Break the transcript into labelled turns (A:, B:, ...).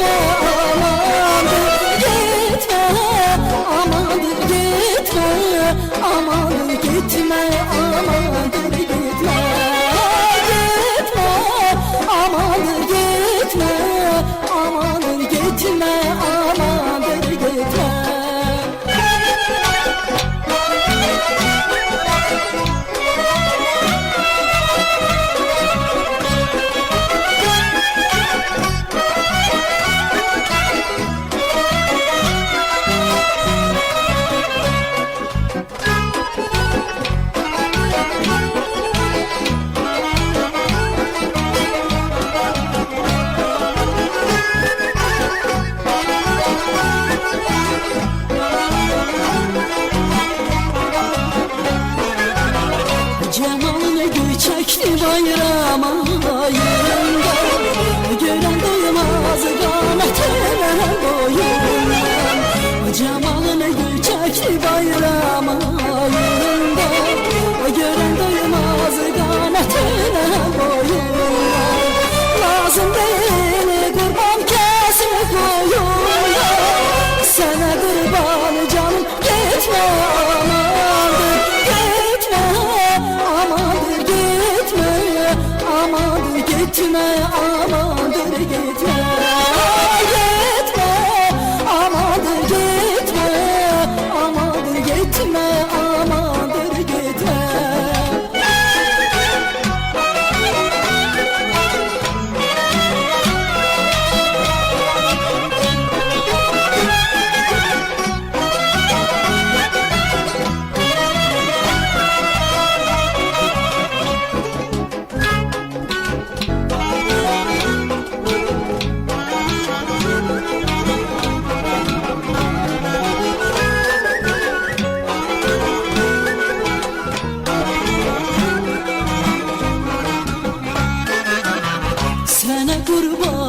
A: gitme amandır gitme, amandır gitme, amandır gitme, amandır gitme, gitme, amandır gitme, amandır gitme, amandır gitme. Cemal'ine gül çekti bayram ayında, gören doymaz kanatına boyundan. Cemal'ine gül çekti bayram ayında, gören doymaz kanatına boyundan. Lazım değil kurban kesip koyundan, sana kurban canım gitme amandır gitme, amandır gitme, amandır gitme, amandır gitme, gitme, amandır gitme, amandır gitme, amandır gitme. Sana kurban